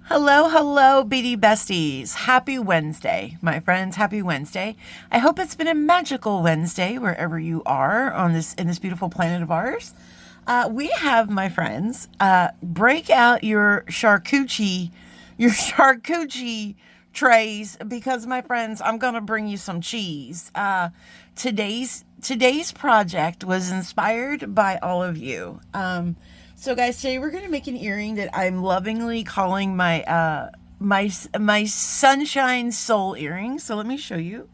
Hello, hello, Beady Besties. Happy Wednesday, my friends. Happy Wednesday. I hope it's been a magical Wednesday wherever you are on this in this beautiful planet of ours. We have, my friends, break out your charcuterie trays because, my friends, I'm gonna bring you some cheese. Today's project was inspired by all of you. So guys, today we're gonna make an earring that I'm lovingly calling my sunshine soul earring. So let me show you.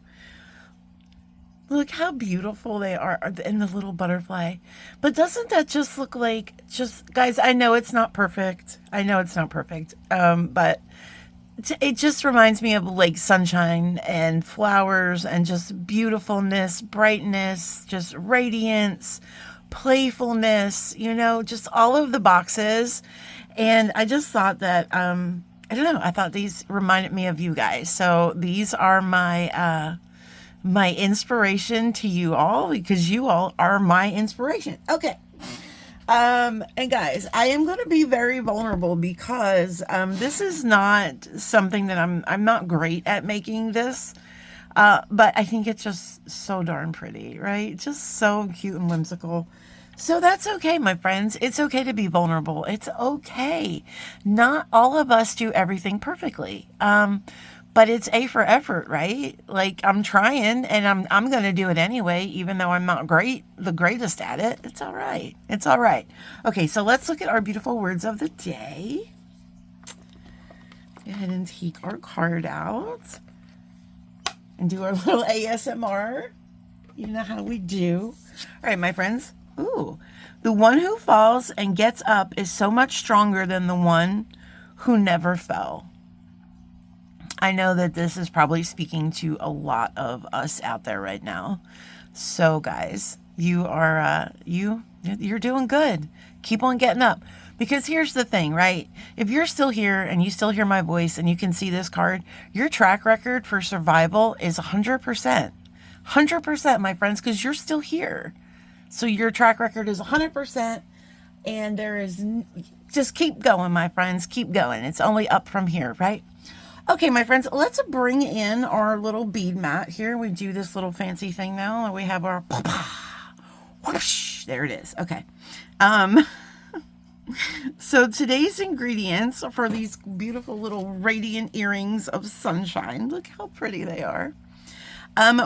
Look how beautiful they are in the little butterfly. But doesn't that just look like guys? I know it's not perfect. But it just reminds me of like sunshine and flowers and just beautifulness, brightness, just radiance, playfulness, just all of the boxes. And I just thought that, I don't know, I thought these reminded me of you guys. So these are my inspiration to you all because you all are my inspiration. Okay. And guys, I am going to be very vulnerable because this is not something that I'm not great at making this. But I think it's just so darn pretty, right? Just so cute and whimsical. So that's okay, my friends. It's okay to be vulnerable. It's okay. Not all of us do everything perfectly. But it's A for effort, right? Like I'm trying and I'm going to do it anyway, even though I'm not the greatest at it. It's all right. It's all right. Okay, so let's look at our beautiful words of the day. Go ahead and take our card out and do our little ASMR. You know how we do. All right, my friends. Ooh, the one who falls and gets up is so much stronger than the one who never fell. I know that this is probably speaking to a lot of us out there right now. So guys, you're doing good. Keep on getting up. Because here's the thing, right? If you're still here and you still hear my voice and you can see this card, your track record for survival is 100%. 100%, my friends, because you're still here. So your track record is 100%, and just keep going, my friends. Keep going. It's only up from here, right? Okay, my friends, let's bring in our little bead mat here. We do this little fancy thing now. We have our whoosh, there it is. Okay. So today's ingredients for these beautiful little radiant earrings of sunshine. Look how pretty they are.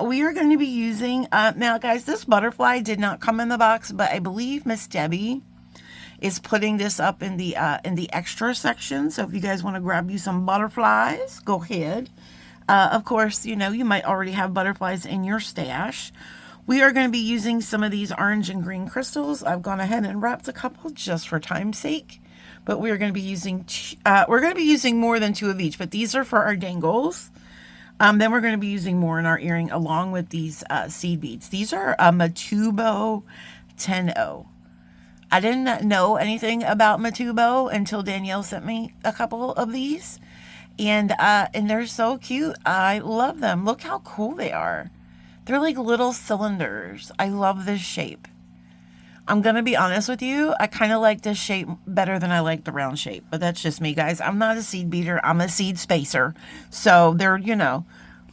We are going to be using, now guys, this butterfly did not come in the box, but I believe Miss Debbie is putting this up in the extra section. So if you guys want to grab you some butterflies, go ahead. Of course, you might already have butterflies in your stash. We are going to be using some of these orange and green crystals. I've gone ahead and wrapped a couple just for time's sake, but we are going to be using more than 2 of each, but these are for our dangles. Then we're going to be using more in our earring along with these seed beads. These are Matubo 10-0. I didn't know anything about Matubo until Danielle sent me a couple of these. And they're so cute. I love them. Look how cool they are. They're like little cylinders. I love this shape. I'm going to be honest with you. I kind of like this shape better than I like the round shape. But that's just me, guys. I'm not a seed beater. I'm a seed spacer. So they're,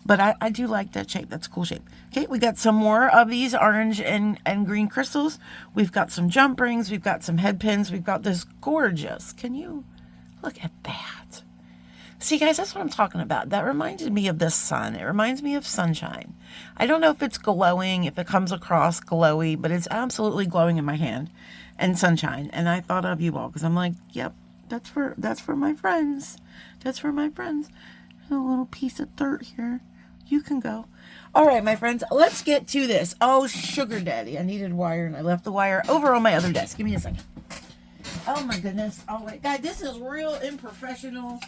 but I do like that shape. That's a cool shape. Okay, we got some more of these orange and green crystals. We've got some jump rings. We've got some head pins. We've got this gorgeous. Can you look at that? See, guys, that's what I'm talking about. That reminded me of the sun. It reminds me of sunshine. I don't know if it's glowing, if it comes across glowy, but it's absolutely glowing in my hand. And sunshine. And I thought of you all because I'm like, yep, that's for my friends. That's for my friends. A little piece of dirt here. You can go. All right, my friends, let's get to this. Oh, sugar daddy. I needed wire, and I left the wire over on my other desk. Give me a second. Oh, my goodness. Oh, wait. Guys, this is real unprofessional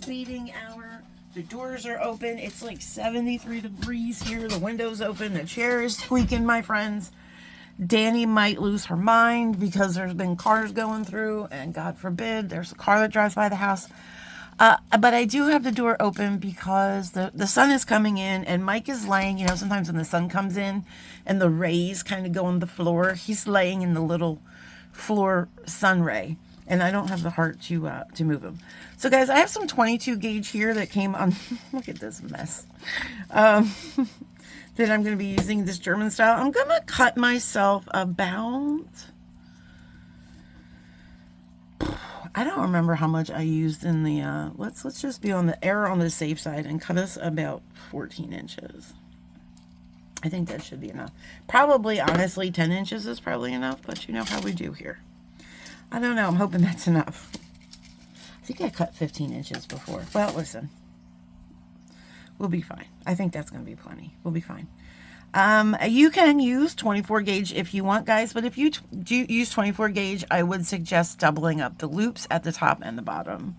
beading hour. The doors are open. It's like 73 degrees here. The window's open. The chair is squeaking, my friends. Danny might lose her mind because there's been cars going through, and God forbid there's a car that drives by the house. But I do have the door open because the sun is coming in, and Mike is laying, sometimes when the sun comes in and the rays kind of go on the floor, he's laying in the little floor sun ray. and I don't have the heart to move them. So guys, I have some 22 gauge here that came on. Look at this mess. That I'm going to be using this German style. I'm going to cut myself about, I don't remember how much I used in the, let's just be on the error on the safe side and cut us about 14 inches. I think that should be enough. Probably, honestly, 10 inches is probably enough, but you know how we do here. I don't know. I'm hoping that's enough. I think I cut 15 inches before. Well, listen. We'll be fine. I think that's going to be plenty. We'll be fine. You can use 24 gauge if you want, guys, but if you do use 24 gauge, I would suggest doubling up the loops at the top and the bottom.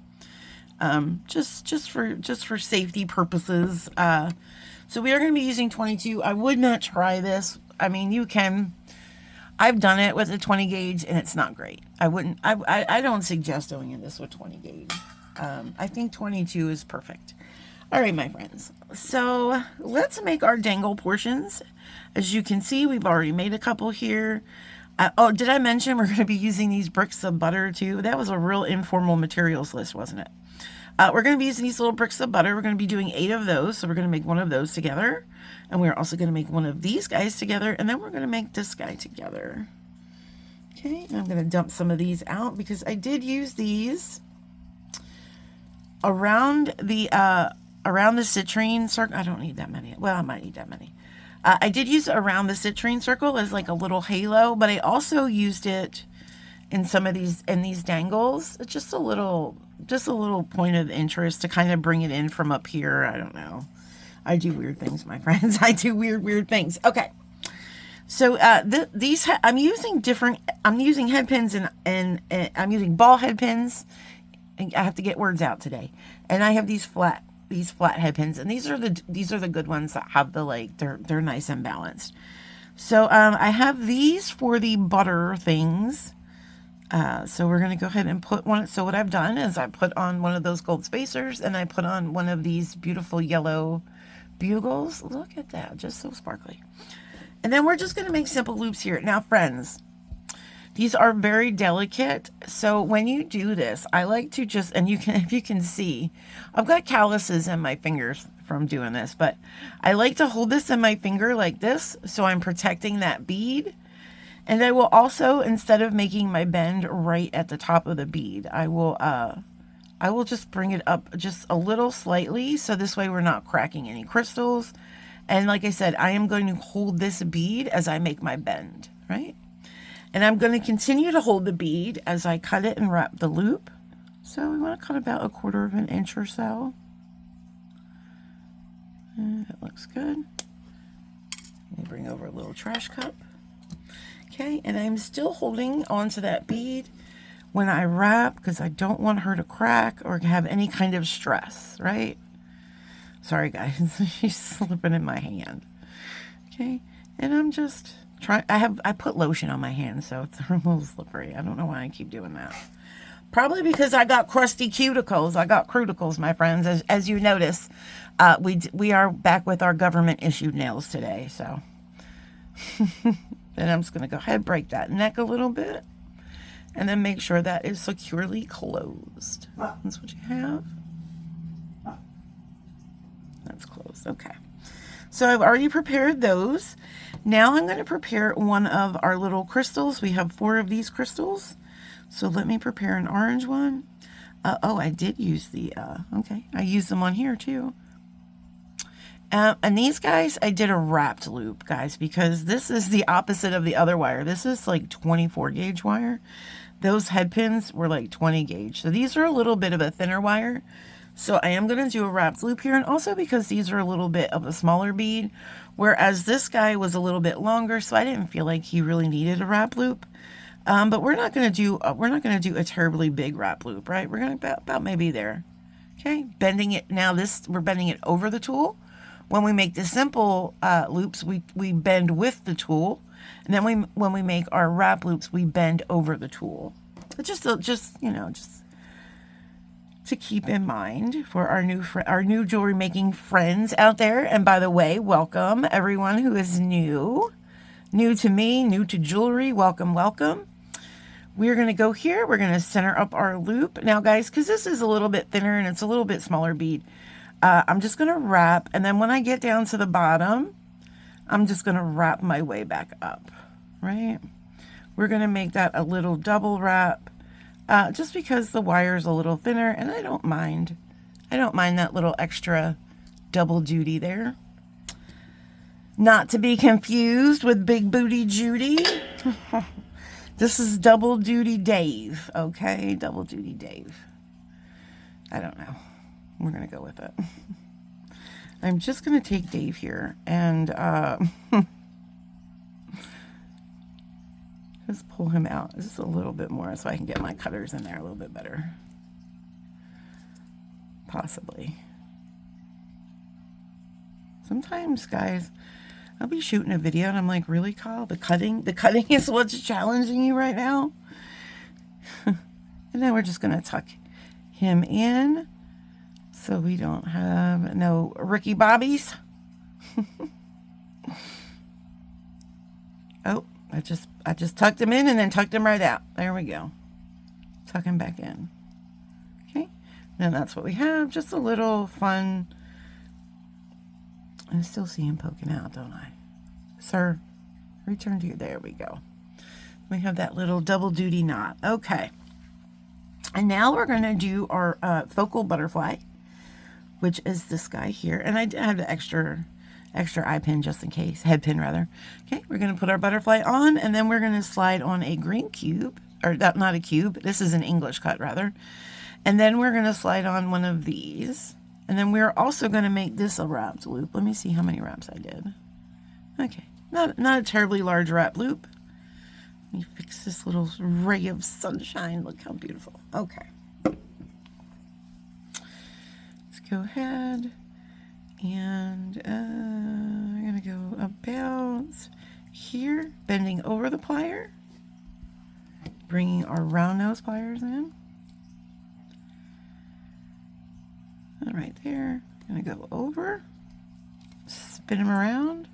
Just for safety purposes. So we are going to be using 22. I would not try this. I mean, you can. I've done it with a 20 gauge and it's not great. I don't suggest doing this with 20 gauge. I think 22 is perfect. All right, my friends. So let's make our dangle portions. As you can see, we've already made a couple here. Oh, did I mention we're going to be using these bricks of butter too? That was a real informal materials list, wasn't it? We're going to be using these little bricks of butter. We're going to be doing 8 of those. So we're going to make one of those together. And we're also going to make one of these guys together. And then we're going to make this guy together. Okay, and I'm going to dump some of these out because I did use these around the citrine circle. I don't need that many. Well, I might need that many. I did use it around the citrine circle as like a little halo, but I also used it in some of these, in these dangles. It's just a little point of interest to kind of bring it in from up here. I don't know. I do weird things, my friends. I do weird things. Okay. So these I'm using head pins and I'm using ball head pins. I have to get words out today. And I have these flat head pins, and these are the good ones that have the, like, they're nice and balanced. So I have these for the butter things. So we're going to go ahead and put one. So what I've done is I put on one of those gold spacers, and I put on one of these beautiful yellow bugles. Look at that, just so sparkly. And then we're just going to make simple loops here. Now, friends, these are very delicate. So when you do this, I like to just, and you can, if you can see, I've got calluses in my fingers from doing this, but I like to hold this in my finger like this. So I'm protecting that bead. And I will also, instead of making my bend right at the top of the bead, I will just bring it up just a little slightly. So this way we're not cracking any crystals. And like I said, I am going to hold this bead as I make my bend, right? And I'm going to continue to hold the bead as I cut it and wrap the loop. So we want to cut about 1/4 inch or so. That looks good. Let me bring over a little trash cup. Okay, and I'm still holding onto that bead when I wrap because I don't want her to crack or have any kind of stress, right? Sorry, guys. She's slipping in my hand. Okay, and I'm just trying. I put lotion on my hands, so it's a little slippery. I don't know why I keep doing that. Probably because I got crusty cuticles. I got cuticles, my friends. As you notice, we are back with our government-issued nails today, so. Then I'm just going to go ahead and break that neck a little bit. And then make sure that is securely closed. That's what you have. That's closed. Okay. So I've already prepared those. Now I'm going to prepare one of our little crystals. We have 4 of these crystals. So let me prepare an orange one. Oh, I did use the, okay. I used them on here too. And these guys, I did a wrapped loop, guys, because this is the opposite of the other wire. This is like 24 gauge wire. Those head pins were like 20 gauge. So these are a little bit of a thinner wire. So I am going to do a wrapped loop here. And also because these are a little bit of a smaller bead, whereas this guy was a little bit longer. So I didn't feel like he really needed a wrap loop. But we're not going to do a terribly big wrap loop, right? We're going to about maybe there. Okay. Bending it. Now we're bending it over the tool. When we make the simple loops, we bend with the tool, and then when we make our wrap loops, we bend over the tool. But just to keep in mind for our new jewelry making friends out there. And by the way, welcome everyone who is new to me, new to jewelry. Welcome. we're going to go here. We're going to center up our loop. Now, guys, because this is a little bit thinner and it's a little bit smaller bead, I'm just going to wrap. And then when I get down to the bottom, I'm just going to wrap my way back up, right? We're going to make that a little double wrap just because the wire is a little thinner, and I don't mind. I don't mind that little extra double duty there. Not to be confused with Big Booty Judy. This is Double Duty Dave, okay? Double Duty Dave. I don't know. We're going to go with it. I'm just going to take Dave here and just pull him out just a little bit more so I can get my cutters in there a little bit better. Possibly. Sometimes, guys, I'll be shooting a video and I'm like, really, Kyle? The cutting is what's challenging you right now? And then we're just going to tuck him in so we don't have no Ricky Bobbies. Oh, I just tucked him in and then tucked him right out. There we go. Tuck him back in. Okay. Then that's what we have. Just a little fun. I still see him poking out, don't I? Sir, return to you. There we go. We have that little double duty knot. Okay. And now we're going to do our focal butterfly, which is this guy here. And I have the extra eye pin just in case, head pin rather. Okay, we're going to put our butterfly on, and then we're going to slide on a green cube, or not a cube. This is an English cut rather. And then we're going to slide on one of these. And then we're also going to make this a wrapped loop. Let me see how many wraps I did. Okay, not a terribly large wrap loop. Let me fix this little ray of sunshine. Look how beautiful. Okay. Let's go ahead and I'm going to go about here, bending over the plier, bringing our round nose pliers in. Right there. I'm going to go over, spin him around,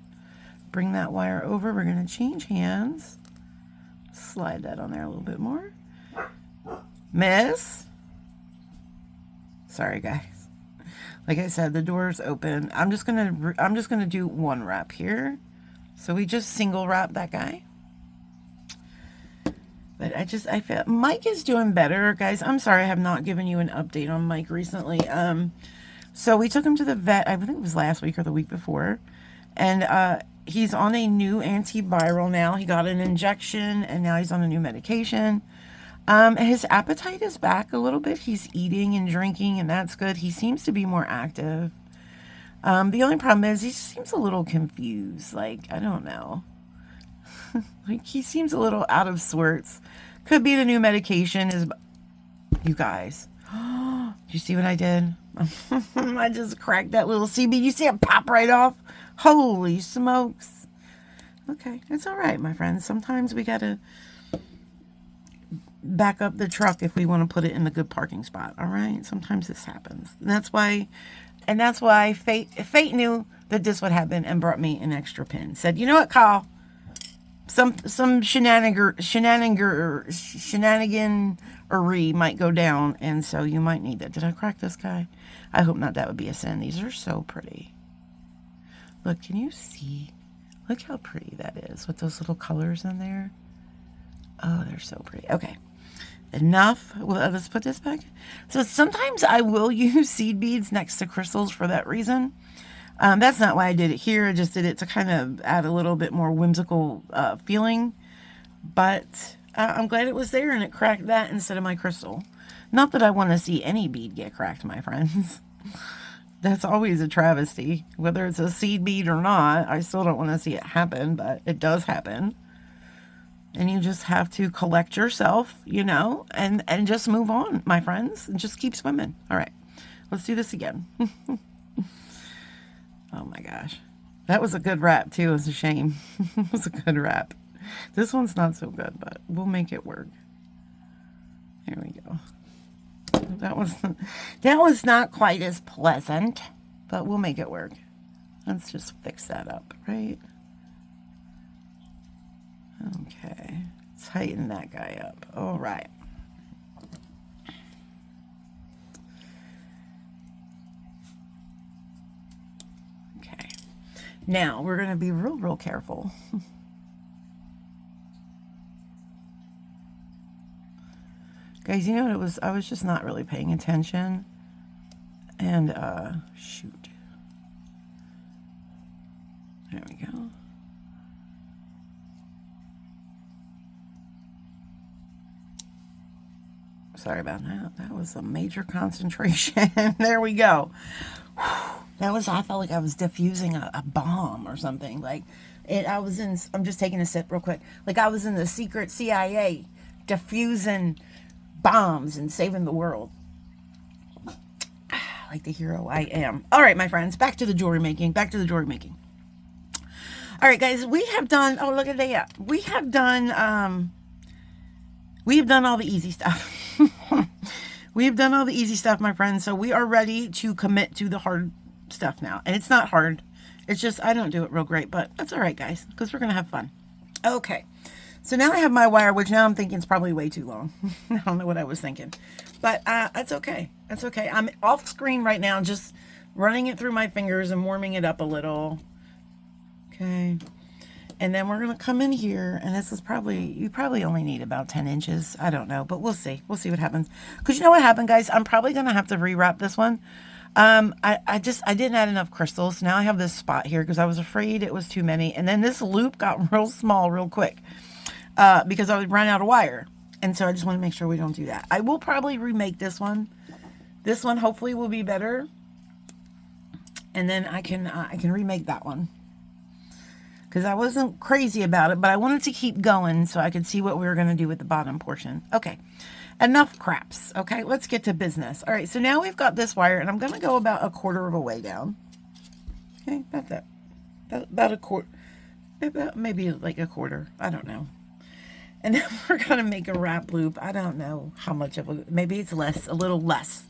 bring that wire over. We're going to change hands, slide that on there a little bit more. Miss. Sorry, guys. Like I said, the door's open. I'm just gonna do one wrap here. So we just single wrap that guy. But I feel Mike is doing better, guys. I'm sorry I have not given you an update on Mike recently. So we took him to the vet, I think it was last week or the week before. And he's on a new antiviral now. He got an injection and now he's on a new medication. His appetite is back a little bit. He's eating and drinking, and that's good. He seems to be more active. The only problem is he seems a little confused. Like, I don't know. Like, he seems a little out of sorts. Could be the new medication is... You guys. Do you see what I did? I just cracked that little CB. You see it pop right off? Holy smokes. Okay, it's all right, my friends. Sometimes we gotta back up the truck if we want to put it in the good parking spot. All right, sometimes this happens, and that's why fate knew that this would happen and brought me an extra pin. Said, you know what, Kyle, some shenaniganery might go down, and so you might need that. Did I crack this guy? I hope not. That would be a sin. These are so pretty. Look, can you see? Look how pretty that is with those little colors in there. Oh, they're so pretty. Okay. Enough. Well, let's put this back. So sometimes I will use seed beads next to crystals for that reason. That's not why I did it here. I just did it to kind of add a little bit more whimsical feeling. But I'm glad it was there and it cracked that instead of my crystal. Not that I want to see any bead get cracked, my friends. That's always a travesty. Whether it's a seed bead or not, I still don't want to see it happen, but it does happen. And you just have to collect yourself, you know, and just move on, my friends, and just keep swimming. All right, let's do this again. Oh my gosh. That was a good wrap too. It's a shame. It was a good wrap. This one's not so good, but we'll make it work. Here we go. That was not quite as pleasant, but we'll make it work. Let's just fix that up, right? Okay, Tighten that guy up. All right. Okay. Now we're going to be real careful. Guys, you know what it was? I was just not really paying attention. And, shoot. There we go. Sorry about that. That was a major concentration. There we go. That was, I felt like I was diffusing a bomb or something. Like, I'm just taking a sip real quick. Like I was in the secret CIA diffusing bombs and saving the world. Like the hero I am. All right, my friends, back to the jewelry making. All right, guys, we have done, oh, look at that. We have done all the easy stuff. We've done all the easy stuff, my friends. So we are ready to commit to the hard stuff now. And it's not hard. It's just, I don't do it real great, but that's all right, guys, because we're going to have fun. Okay. So now I have my wire, which now I'm thinking is probably way too long. I don't know what I was thinking, but that's okay. That's okay. I'm off screen right now, just running it through my fingers and warming it up a little. Okay. And then we're going to come in here, and this is you probably only need about 10 inches. I don't know, but we'll see. We'll see what happens. Because you know what happened, guys? I'm probably going to have to rewrap this one. I didn't add enough crystals. Now I have this spot here because I was afraid it was too many. And then this loop got real small real quick because I would run out of wire. And so I just want to make sure we don't do that. I will probably remake this one. This one hopefully will be better. And then I can remake that one. Because I wasn't crazy about it, but I wanted to keep going so I could see what we were going to do with the bottom portion. Okay, enough craps. Okay, let's get to business. All right, so now we've got this wire, and I'm going to go about 1/4 of a way down. Okay, about that. About a quarter. About maybe like 1/4. I don't know. And then we're going to make a wrap loop. I don't know how much of a... Maybe it's less, a little less.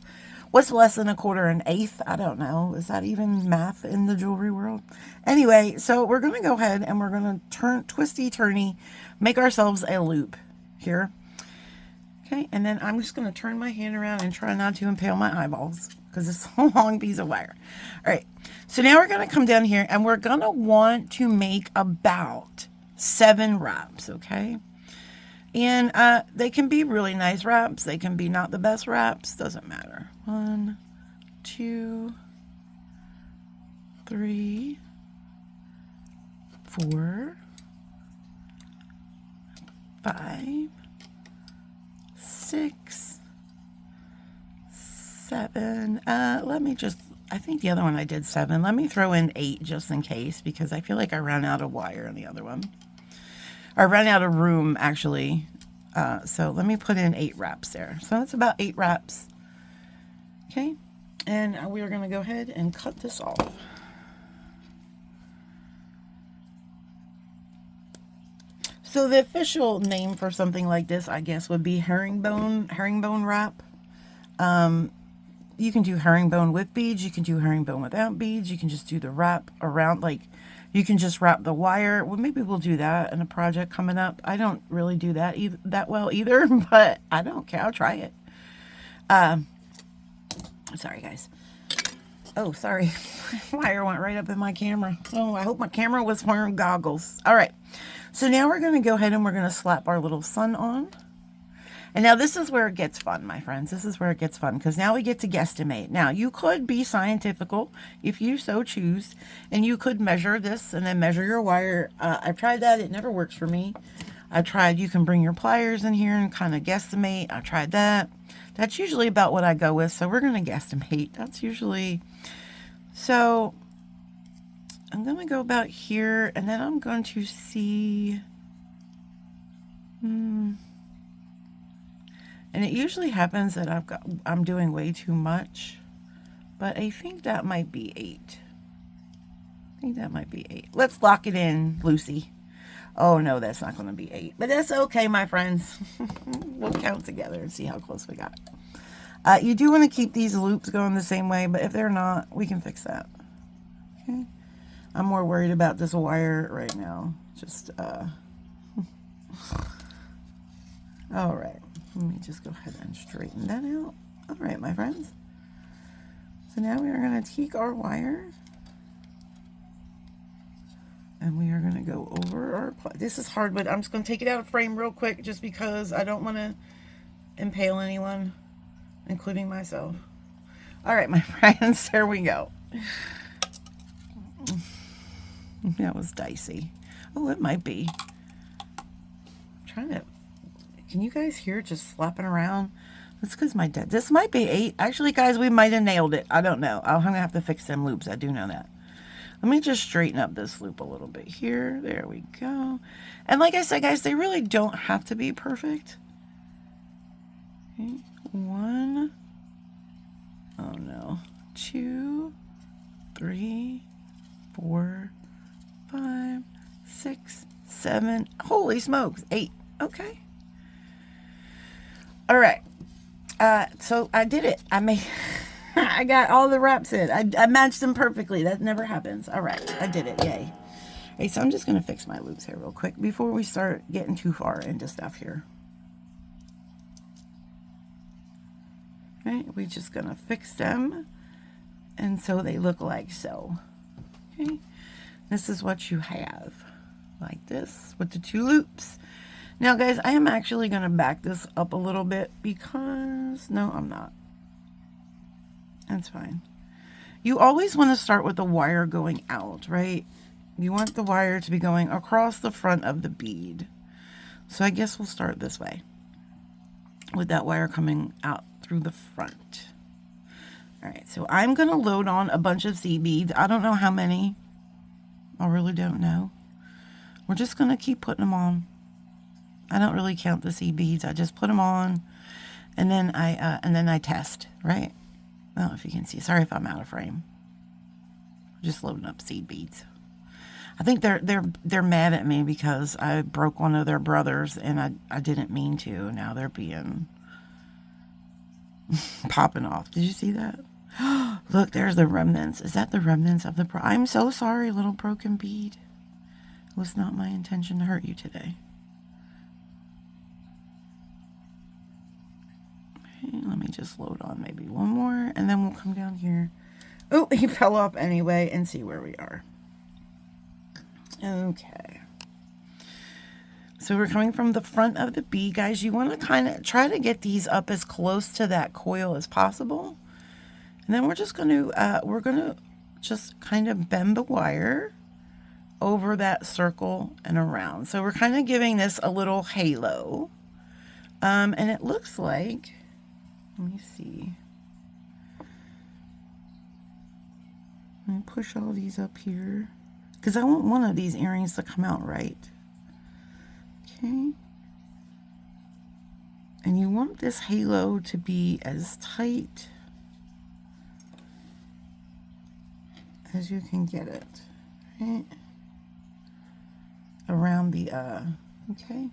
What's less than 1/4? 1/8? I don't know. Is that even math in the jewelry world? Anyway, so we're going to go ahead and we're going to twisty-turny, make ourselves a loop here. Okay, and then I'm just going to turn my hand around and try not to impale my eyeballs because it's a long piece of wire. All right, so now we're going to come down here and we're going to want to make about 7 wraps, okay? And they can be really nice wraps. They can be not the best wraps. Doesn't matter. 1, 2, 3, 4, 5, 6, 7. Let me just, I think the other one I did 7. Let me throw in 8 just in case because I feel like I ran out of wire on the other one. I ran out of room actually. So let me put in 8 wraps there. So that's about 8 wraps. Okay, and we are going to go ahead and cut this off. So the official name for something like this, I guess, would be herringbone wrap. You can do herringbone with beads. You can do herringbone without beads. You can just do the wrap around, like, you can just wrap the wire. Well, maybe we'll do that in a project coming up. I don't really do that that well either, but I don't care. I'll try it. Sorry, guys. Oh, sorry. Wire went right up in my camera. Oh, I hope my camera was wearing goggles. All right. So now we're going to go ahead and we're going to slap our little sun on. And now this is where it gets fun, my friends. This is where it gets fun because now we get to guesstimate. Now, you could be scientifical if you so choose, and you could measure this and then measure your wire. I've tried that. It never works for me. I tried, you can bring your pliers in here and kind of guesstimate. I tried that. That's usually about what I go with, so we're going to guesstimate. That's usually... So, I'm going to go about here, and then I'm going to see... And it usually happens that I'm doing way too much, but I think that might be 8. I think that might be 8. Let's lock it in, Lucy. Oh no, that's not going to be 8, but that's okay, my friends. We'll count together and see how close we got. You do want to keep these loops going the same way, but if they're not, we can fix that. Okay. I'm more worried about this wire right now. Just, All right, let me just go ahead and straighten that out. All right, my friends. So now we are going to take our wire and we are going to go over our, this is hard, but I'm just going to take it out of frame real quick just because I don't want to impale anyone, including myself. All right, my friends, there we go. That was dicey. Oh, it might be. I'm trying to, can you guys hear it just slapping around? That's because my dad, this might be 8. Actually, guys, we might have nailed it. I don't know. I'm going to have to fix them loops. I do know that. Let me just straighten up this loop a little bit here. There we go. And like I said, guys, they really don't have to be perfect. Okay. 1. Oh, no. 2, 3, 4, 5, 6, 7. Holy smokes. 8. Okay. All right. So I did it. I got all the wraps in. I matched them perfectly. That never happens. All right. I did it. Yay. Okay, so I'm just going to fix my loops here real quick before we start getting too far into stuff here. Okay, we're just going to fix them. And so they look like so. Okay. This is what you have. Like this with the 2 loops. Now, guys, I am actually going to back this up a little bit because... No, I'm not. That's fine. You always want to start with the wire going out, right? You want the wire to be going across the front of the bead. So I guess we'll start this way. With that wire coming out through the front. All right, so I'm going to load on a bunch of seed beads. I don't know how many. I really don't know. We're just going to keep putting them on. I don't really count the seed beads. I just put them on, and then I test, right? I don't know if you can see. Sorry if I'm out of frame. Just loading up seed beads. I think they're mad at me because I broke one of their brothers, and I didn't mean to. Now they're being popping off. Did you see that? Look, there's the remnants. Is that the remnants of the I'm so sorry, little broken bead. It was not my intention to hurt you today. Let me just load on maybe one more, and then we'll come down here. Oh, he fell off anyway, and see where we are. Okay. So we're coming from the front of the bead, guys. You want to kind of try to get these up as close to that coil as possible. And then we're just going to, just kind of bend the wire over that circle and around. So we're kind of giving this a little halo. And it looks like, let me see. Let me push all these up here because I want one of these earrings to come out right. Okay. And you want this halo to be as tight as you can get it. Right? Around the, okay.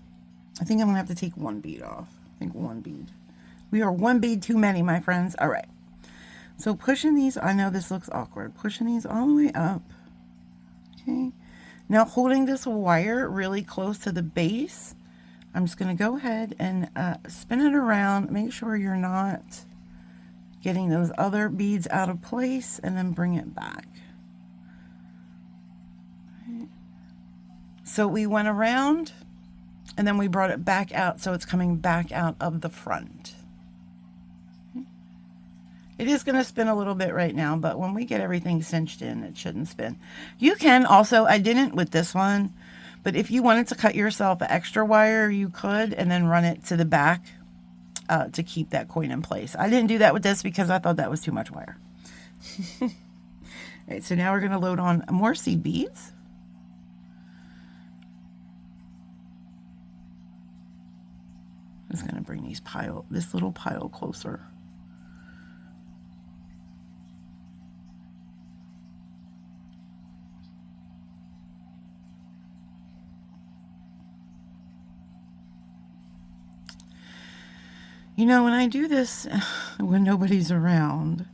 I think I'm going to have to take one bead off. I think one bead. We are one bead too many, my friends. All right. So pushing these, I know this looks awkward. Pushing these all the way up. Okay. Now holding this wire really close to the base, I'm just going to go ahead and spin it around. Make sure you're not getting those other beads out of place, and then bring it back. Right. So we went around, and then we brought it back out, so it's coming back out of the front. It is going to spin a little bit right now, but when we get everything cinched in, it shouldn't spin. You can also, I didn't with this one, but if you wanted to cut yourself an extra wire, you could, and then run it to the back to keep that coin in place. I didn't do that with this because I thought that was too much wire. All right, so now we're going to load on more seed beads. I'm just going to bring this little pile closer. You know, when I do this when nobody's around,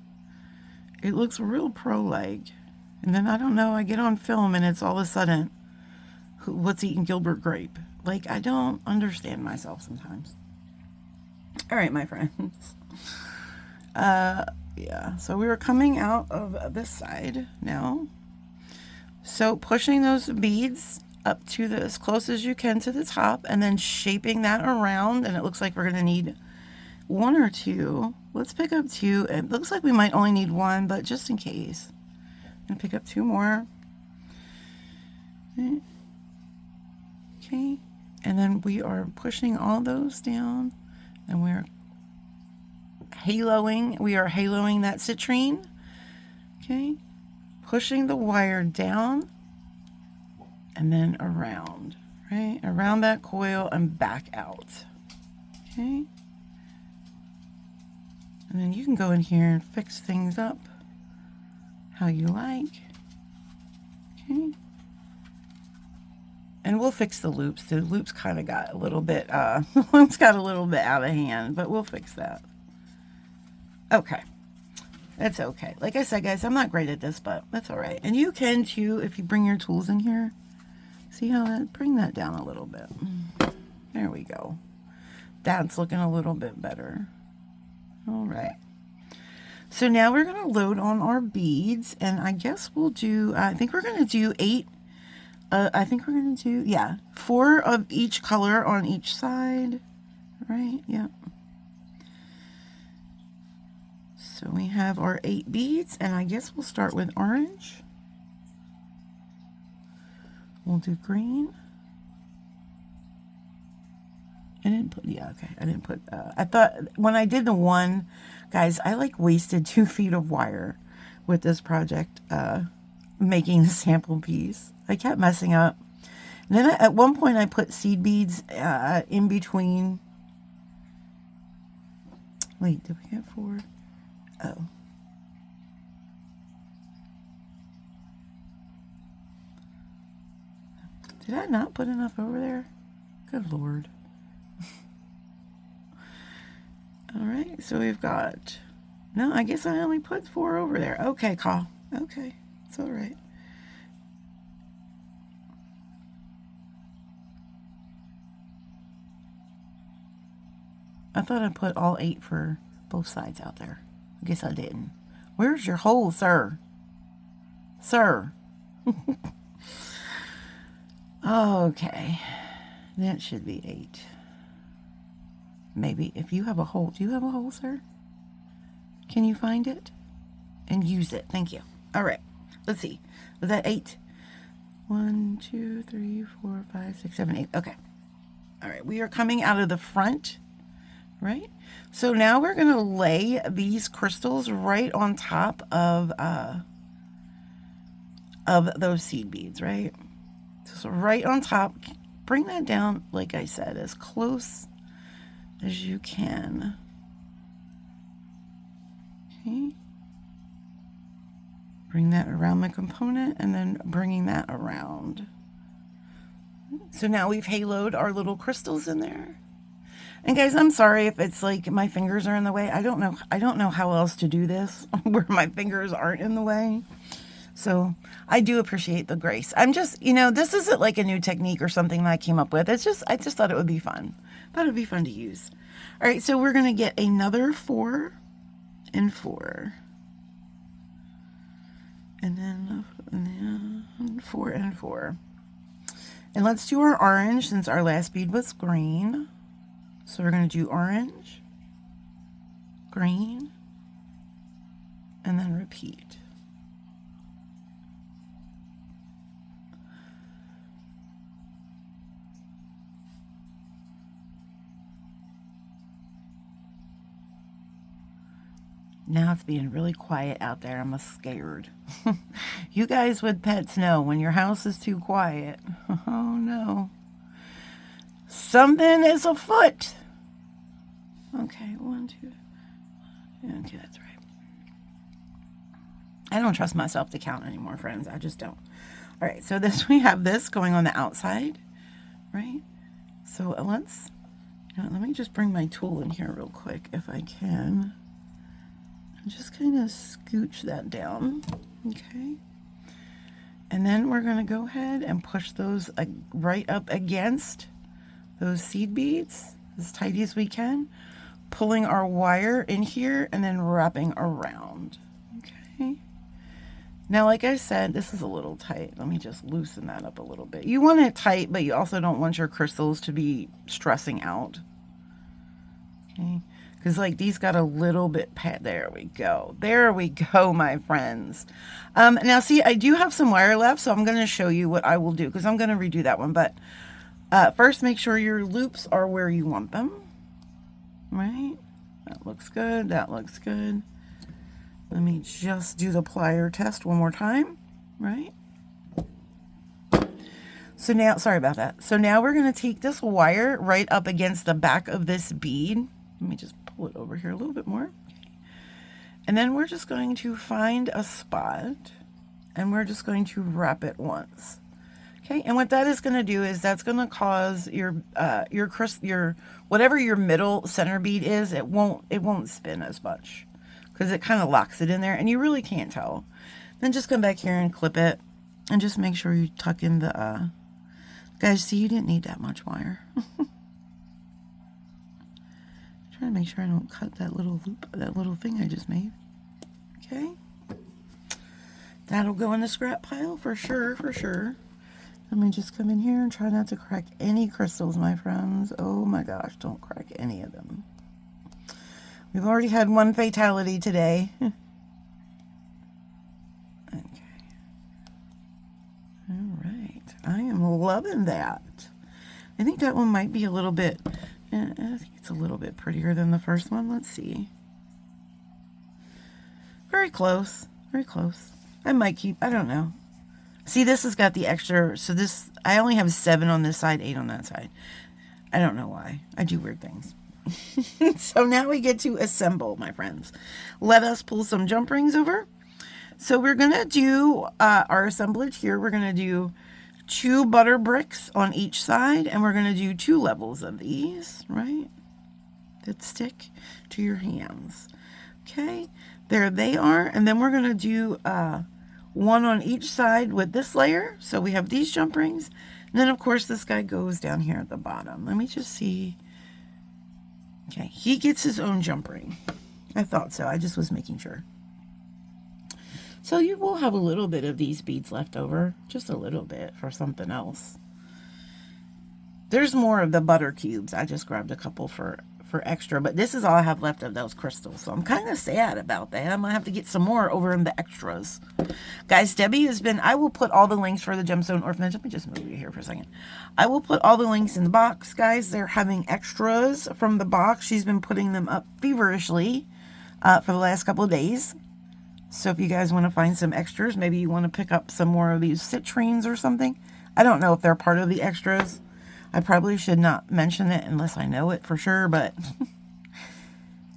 it looks real pro-like. And then, I don't know, I get on film and it's all of a sudden, what's eating Gilbert Grape? Like, I don't understand myself sometimes. All right, my friends. Yeah, so we were coming out of this side now. So pushing those beads up to as close as you can to the top, and then shaping that around, and it looks like we're going to need one or two. Let's pick up two. It looks like we might only need one, but just in case, I'm going to pick up two more. Okay, and then we are pushing all those down, and we are haloing that citrine. Okay, pushing the wire down and then around, right? Around that coil and back out. Okay. And then you can go in here and fix things up how you like. Okay. And we'll fix the loops. The loops kind of got a little bit, the loops got a little bit out of hand, but we'll fix that. Okay. That's okay. Like I said, guys, I'm not great at this, but that's all right. And you can too, if you bring your tools in here. See how that, bring that down a little bit. There we go. That's looking a little bit better. All right. So now we're going to load on our beads, and I guess we'll do, I think we're going to do 8. I think we're going to do, yeah, 4 of each color on each side. Right? Yeah. So we have our 8 beads, and I guess we'll start with orange. We'll do green. I didn't put, yeah, okay. I didn't put, I thought when I did the one, guys, I like wasted 2 feet of wire with this project, making the sample piece. I kept messing up. And then at one point I put seed beads in between. Wait, did we get 4? Oh. Did I not put enough over there? Good Lord. All right, so we've got, no, I guess I only put 4 over there. Okay, Carl. Okay, it's all right. I thought I put all 8 for both sides out there. I guess I didn't. Where's your hole, sir? Sir. Okay, that should be 8. Maybe if you have a hole. Do you have a hole, sir? Can you find it and use it? Thank you. All right, let's see. Was that 8? 1, 2, 3, 4, 5, 6, 7, 8. Okay. All right, we are coming out of the front, right? So now we're going to lay these crystals right on top of those seed beads, right? So right on top, bring that down, like I said, as close as you can. Okay. Bring that around the component and then bringing that around. So now we've haloed our little crystals in there. And guys, I'm sorry if it's like my fingers are in the way. I don't know how else to do this where my fingers aren't in the way. So I do appreciate the grace. I'm just, this isn't like a new technique or something that I came up with. It's just, I just thought it would be fun. Thought it would be fun to use. All right, so we're going to get another 4 and 4. And then 4 and 4. And let's do our orange since our last bead was green. So we're going to do orange, green, and then repeat. Now it's being really quiet out there. I'm scared. You guys with pets know when your house is too quiet. Oh no. Something is afoot. Okay, 1, 2. Okay, that's right. I don't trust myself to count anymore, friends. I just don't. All right, so we have this going on the outside, right? So let me just bring my tool in here real quick if I can. Just kind of scooch that down, okay? And then we're going to go ahead and push those right up against those seed beads as tight as we can. pulling our wire in here and then wrapping around. Okay. Now, like I said, this is a little tight. Let me just loosen that up a little bit. You want it tight, but you also don't want your crystals to be stressing out. Okay. Because like these got a little bit, there we go. There we go, my friends. Now see, I do have some wire left, so I'm going to show you what I will do because I'm going to redo that one. But first, make sure your loops are where you want them. Right? That looks good. That looks good. Let me just do the plier test one more time, right? So now, sorry about that. So now we're going to take this wire right up against the back of this bead. Let me just pull it over here a little bit more. Okay. And then we're just going to find a spot and we're just going to wrap it once. Okay. And what that is going to do is that's going to cause your whatever your middle center bead is, it won't spin as much. Because it kind of locks it in there and you really can't tell. Then just come back here and clip it and just make sure you tuck in the, guys, see, you didn't need that much wire. Trying to make sure I don't cut that little loop, that little thing I just made. Okay. That'll go in the scrap pile for sure, for sure. Let me just come in here and try not to crack any crystals, my friends. Oh my gosh, don't crack any of them. We've already had one fatality today. Okay. All right. I am loving that. I think that one might be a little bit, I think it's a little bit prettier than the first one. Let's see. Very close. Very close. I might keep, I don't know. See, this has got the extra, so this, I only have 7 on this side, 8 on that side. I don't know why. I do weird things. So now we get to assemble, my friends. Let us pull some jump rings over. So we're going to do our assemblage here. We're going to do 2 butter bricks on each side, and we're going to do 2 levels of these, right? That stick to your hands. Okay, there they are. And then we're going to do 1 on each side with this layer. So we have these jump rings. And then, of course, this guy goes down here at the bottom. Let me just see. Okay, he gets his own jump ring. I thought so. I just was making sure. So you will have a little bit of these beads left over. Just a little bit for something else. There's more of the butter cubes. I just grabbed a couple for extra. But this is all I have left of those crystals. So I'm kind of sad about that. I'm going to have to get some more over in the extras. Guys, Debbie has been... I will put all the links for the Gemstone Orphanage. Let me just move you here for a second. I will put all the links in the box, guys. They're having extras from the box. She's been putting them up feverishly for the last couple of days. So if you guys want to find some extras, maybe you want to pick up some more of these citrines or something. I don't know if they're part of the extras. I probably should not mention it unless I know it for sure, but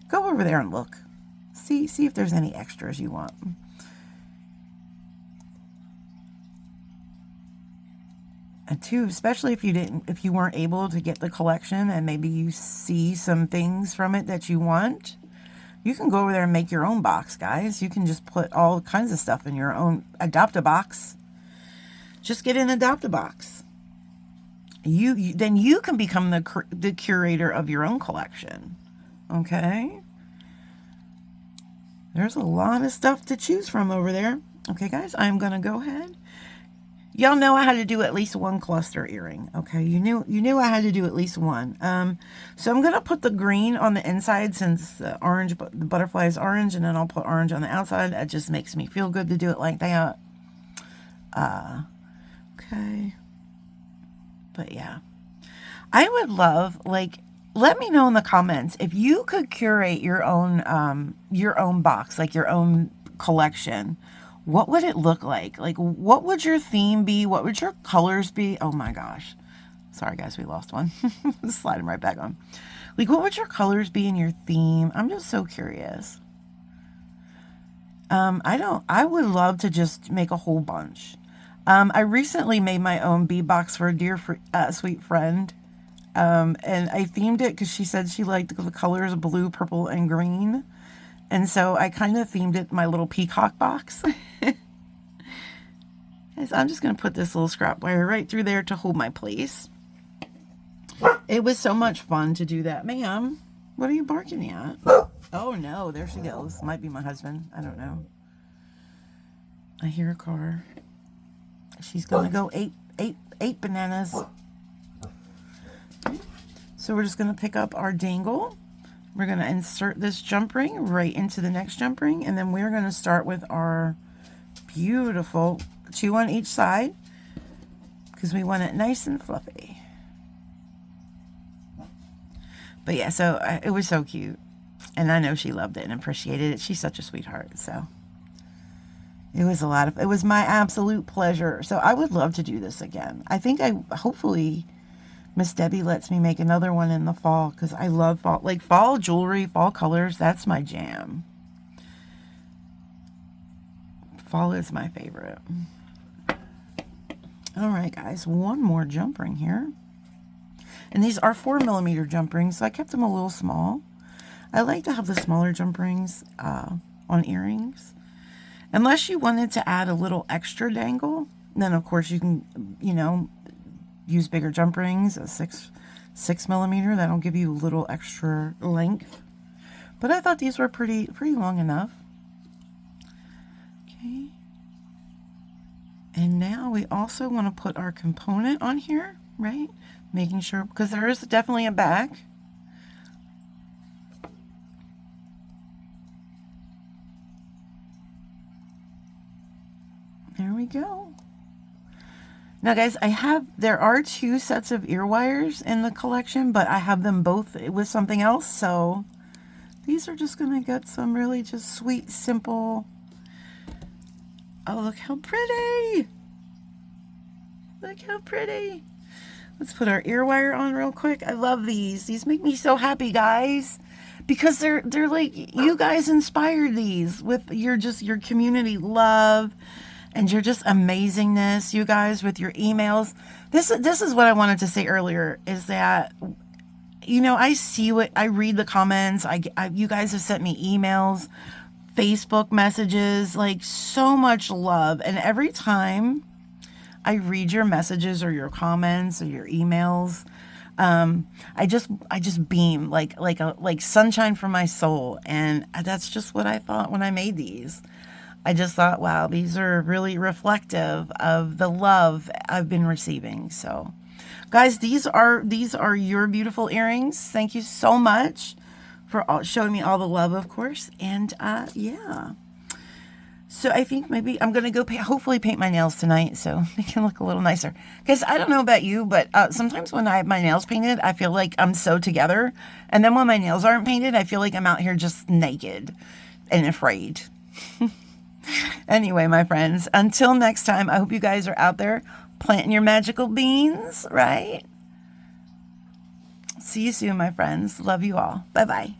go over there and look. See if there's any extras you want. And too, especially if you weren't able to get the collection and maybe you see some things from it that you want, you can go over there and make your own box, guys. You can just put all kinds of stuff in your own, adopt a box. Just get an adopt a box. Then you can become the curator of your own collection. Okay? There's a lot of stuff to choose from over there. Okay, guys, I'm going to go ahead. Y'all know I had to do at least 1 cluster earring. Okay, you knew I had to do at least 1. So I'm going to put the green on the inside since the butterfly is orange, and then I'll put orange on the outside. That just makes me feel good to do it like that. Okay. But yeah, I would love, like, let me know in the comments if you could curate your own box, like your own collection. What would it look like? Like, what would your theme be? What would your colors be? Oh my gosh. Sorry guys, we lost one. Slide them right back on. Like, what would your colors be in your theme? I'm just so curious. I would love to just make a whole bunch. I recently made my own bead box for a dear sweet friend. And I themed it because she said she liked the colors blue, purple, and green. And so I kind of themed it my little peacock box. So I'm just going to put this little scrap wire right through there to hold my place. It was so much fun to do that. Ma'am, What are you barking at? Oh no, there she goes. Might be my husband. I don't know. I hear a car. She's gonna go eight bananas. So we're just gonna pick up our dangle. We're gonna insert this jump ring right into the next jump ring, and then we're gonna start with our beautiful 2 on each side because we want it nice and fluffy. But yeah, so it was so cute. And I know she loved it and appreciated it. She's such a sweetheart. So it was my absolute pleasure. So I would love to do this again. I think hopefully Miss Debbie lets me make another one in the fall because I love fall, like fall jewelry, fall colors. That's my jam. Fall is my favorite. All right, guys, one more jump ring here. And these are 4mm jump rings, so I kept them a little small. I like to have the smaller jump rings on earrings. Unless you wanted to add a little extra dangle, then of course you can, you know, use bigger jump rings, a 6mm. That'll give you a little extra length. But I thought these were pretty long enough. Okay. And now we also want to put our component on here, right? Making sure, because there is definitely a back. There we go. Now guys, there are 2 sets of ear wires in the collection, but I have them both with something else. So these are just going to get some really just sweet, simple. Oh, look how pretty. Look how pretty. Let's put our ear wire on real quick. I love these. These make me so happy, guys, because they're like, you guys inspired these with your community love and your just amazingness, you guys, with your emails. This is what I wanted to say earlier, is that, you know, I read the comments. You guys have sent me emails, Facebook messages, like so much love. And every time I read your messages or your comments or your emails, I just beam like sunshine from my soul. And that's just what I thought when I made these. I just thought, wow, these are really reflective of the love I've been receiving. So guys, these are your beautiful earrings. Thank you so much for showing me all the love, of course. And yeah. So I think maybe I'm going to go hopefully paint my nails tonight so they can look a little nicer. Because I don't know about you, but sometimes when I have my nails painted, I feel like I'm so together. And then when my nails aren't painted, I feel like I'm out here just naked and afraid. Anyway, my friends, until next time, I hope you guys are out there planting your magical beans, right? See you soon, my friends. Love you all. Bye-bye.